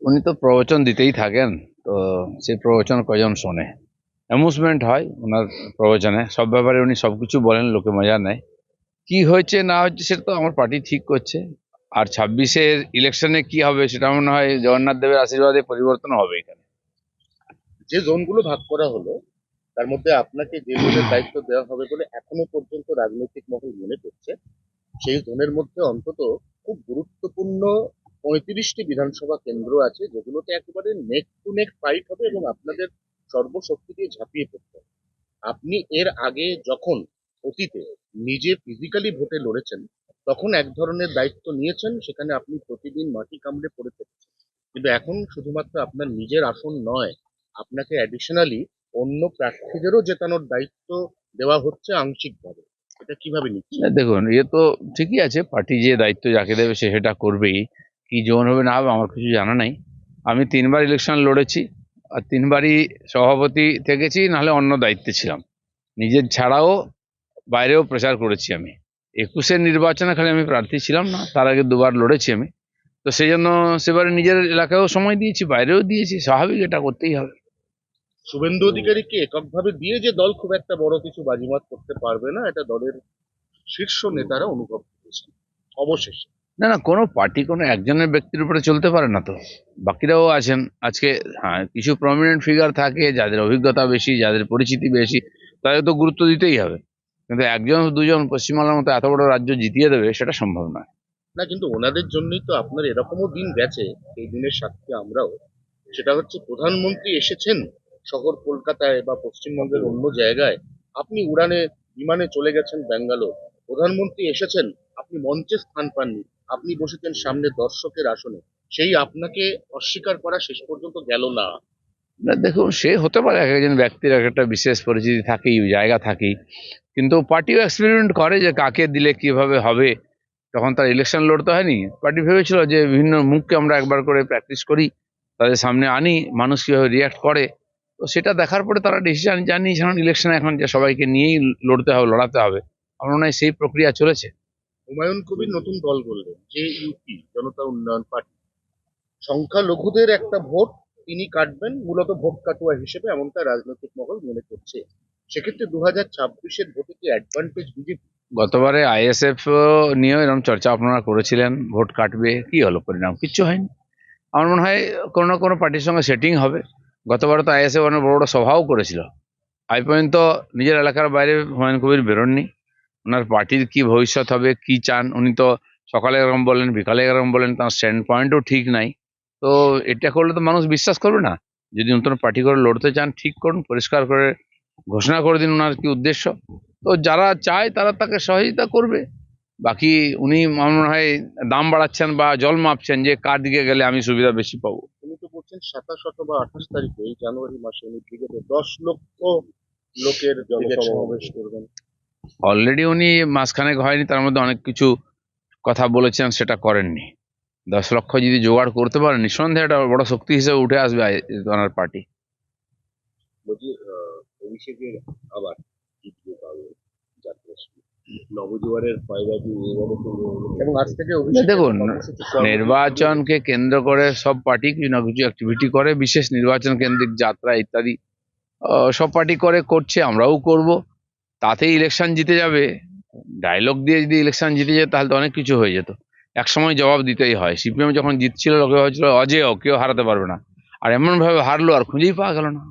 উনি তো প্রবচন দিতেই থাকেন। তো সেই প্রবচন কজন শোনে? অ্যামুজমেন্ট হয় ওনার প্রবচনে, সব ব্যাপারে উনি সবকিছু বলেন, লোকে মজা নেয়। কি হয়েছে না হচ্ছে সেটা তো আমার পার্টি ঠিক করছে। আর 26-এর ইলেকশনে কি হবে সেটা মনে হয় জগন্নাথ দেবের আশীর্বাদে পরিবর্তন হবে এখানে। যে জোনগুলো ভাগ করা হলো তার মধ্যে আপনাকে যে জোনের দায়িত্ব দেওয়া হবে বলে এখনো পর্যন্ত রাজনৈতিক মহল মনে করছে, সেই জোনের মধ্যে অন্তত খুব গুরুত্বপূর্ণ 35টি বিধানসভা কেন্দ্র আছে, যেগুলোতে একেবারে নেক টু নেক ফাইট হবে এবং আপনাদের সর্বশক্তি দিয়ে ঝাঁপিয়ে পড়তে হবে। আপনি এর আগে যখন অতীতে নিজে ফিজিক্যালি ভোটে লড়েছেন, তখন এক ধরনের দায়িত্ব নিয়েছেন, সেখানে আপনি প্রতিদিন মাটি কামড়ে পড়ে থেকেছেন। কিন্তু এখন শুধুমাত্র আপনার নিজের আসন নয়, আপনাকে অ্যাডিশনালি অন্য প্রার্থীদেরও জেতানোর দায়িত্ব দেওয়া হচ্ছে আংশিকভাবে। এটা কিভাবে নিচ্ছেন? দেখুন, ইয়ে তো ঠিকই আছে, পার্টি যে দায়িত্ব যাকে দেবে সে সেটা করবেই। কি জোন হবে না হবে আমার কিছু জানা নাই। আমি 3বার ইলেকশন লড়েছি, আর 3বারই সভাপতি থেকেছি, নাহলে অন্য দায়িত্বে ছিলাম। নিজের ছাড়াও বাইরেও প্রচার করেছি আমি। 21-এর নির্বাচনে খালি আমি প্রার্থী ছিলাম না, তার আগে 2বার লড়েছি আমি। তো সেই জন্য সেবারে নিজের এলাকায়ও সময় দিয়েছি, বাইরেও দিয়েছি, স্বাভাবিক, এটা করতেই হবে। শুভেন্দু অধিকারীকে এককভাবে দিয়ে যে দল খুব একটা বড় কিছু বাজিমাত করতে পারবে না, এটা দলের শীর্ষ নেতারা অনুভব করেছেন অবশেষে। না না, কোনো পার্টি কোনো একজনের ব্যক্তির উপরে চলতে পারে না তো, বাকিরাও আছেন আজকে। হ্যাঁ, কিছু প্রমিনেন্ট ফিগার থাকে যাদের অভিজ্ঞতা বেশি, যাদের পরিচিতি বেশি, তাদের তো গুরুত্ব দিতেই হবে। কিন্তু একজন দুজন পশ্চিমবাংলার মতো এত বড় রাজ্য জিতিয়ে দেবে সেটা সম্ভব নয়। না, কিন্তু ওনাদের জন্যই তো আপনার এরকমও দিন গেছে, এই দিনের সাক্ষী আমরাও। সেটা হচ্ছে প্রধানমন্ত্রী এসেছেন শহর কলকাতায় বা পশ্চিমবঙ্গের অন্য জায়গায়, আপনি উড়ানে বিমানে চলে গেছেন ব্যাঙ্গালোর। প্রধানমন্ত্রী এসেছেন, আপনি মঞ্চে স্থান পাননি, আপনি বসেছেন সামনে দর্শকের আসনে। সেই আপনাকে অস্বীকার করা শেষ পর্যন্ত গেল না। না দেখুন, সে হতে পারে, এক একজন ব্যক্তির এক একটা বিশেষ পরিচিতি থাকেই, জায়গা থাকেই। কিন্তু পার্টিও এক্সপেরিমেন্ট করে যে কাকে দিলে কিভাবে হবে। তখন তার ইলেকশন লড়তে হয়নি, পার্টি ভেবেছিল যে বিভিন্ন মুখকে আমরা একবার করে প্র্যাকটিস করি, তাদের সামনে আনি, মানুষ কিভাবে রিয়াক্ট করে। তো সেটা দেখার পরে তারা ডিসিশন জানিয়েছে, এখন ইলেকশনে এখন যে সবাইকে নিয়েই লড়তে হবে, লড়াতে হবে। আমার মনে হয় সেই প্রক্রিয়া চলেছে। হুমায়ুন কবির নতুন দল করলেন, যে ইউপি জনতা উন্নয়ন পার্টি। সংখ্যালঘুদের একটা ভোট তিনি কাটবেন মূলত ভোট কাটুয়া হিসেবে, এমনটা রাজনৈতিক মহল মনে করছে। সেক্ষেত্রে 2026-এর ভোটে কি অ্যাডভান্টেজ বিজেপি? গতবারে আইএসএফ নিয়েও এরকম চর্চা আপনারা করেছিলেন, ভোট কাটবে, কি হলো পরিণাম? কিচ্ছু হয়নি। আমার মনে হয় কোনো না কোনো পার্টির সঙ্গে সেটিং হবে। গতবারে তো আইএসএফ অনেক বড় বড় সভাও করেছিল। আজ পর্যন্ত নিজের এলাকার বাইরে হুমায়ুন কবির বেরোননি। ওনার পার্টির কি ভবিষ্যৎ হবে, কি চান, উনি তো সকালে এরকম বলেন, বিকালে এরকম বলেন, তার স্ট্যান্ড পয়েন্টও ঠিক নাই। তো এটা করলে তো মানুষ বিশ্বাস করবে না। যদি নতুন পার্টি করে লড়তে চান, ঠিক করুন, পরিষ্কার করে ঘোষণা করে দিন ওনার কি উদ্দেশ্য। তো যারা চায় তারা তাকে সহযোগিতা করবে। বাকি উনি আমার মনে হয় দাম বাড়াচ্ছেন বা জল মাপছেন যে কার দিকে গেলে আমি সুবিধা বেশি পাবো। উনি তো বলছেন 27 অথবা 28 তারিখে, এই জানুয়ারি মাসে উনি ব্রিগেডে 10 লক্ষ লোকের জনসমাবেশ করবেন। অলরেডি উনি মাসখানেক হয়নি, তার মধ্যে অনেক কিছু কথা বলেছেন, সেটা করেননি। 10 লক্ষ যদি জোগাড় করতে পারেন, নিঃসন্দেহে একটা বড় শক্তি হিসেবে উঠে আসবে ওনার পার্টি। বলছি অভিষেকের আবার দ্বিতীয় কারণ যাত্রা শুরু, নবজোয়ারের ফয়দাটি এবারে তো, এবং আজ থেকে অভিষেকের দেখুন, কর্মসূচি কর্মসূচি নির্বাচনকে কেন্দ্র করে সব পার্টি কিছু না কিছু অ্যাক্টিভিটি করে, বিশেষ নির্বাচন কেন্দ্রিক যাত্রা ইত্যাদি সব পার্টি করছে, আমরাও করব। তাতেই ইলেকশন জিতে যাবে? ডায়লগ দিয়ে যদি ইলেকশন জিতে যেত তাহলে তো অনেক কিছু হয়ে যেত। এক সময় জবাব দিতেই হয়। সিপিএম যখন জিতছিল লোকে হয়েছিল অজেয়, কেউ হারাতে পারবে না। আর এমন ভাবে হারলো আর খুঁজেই পাওয়া গেল না।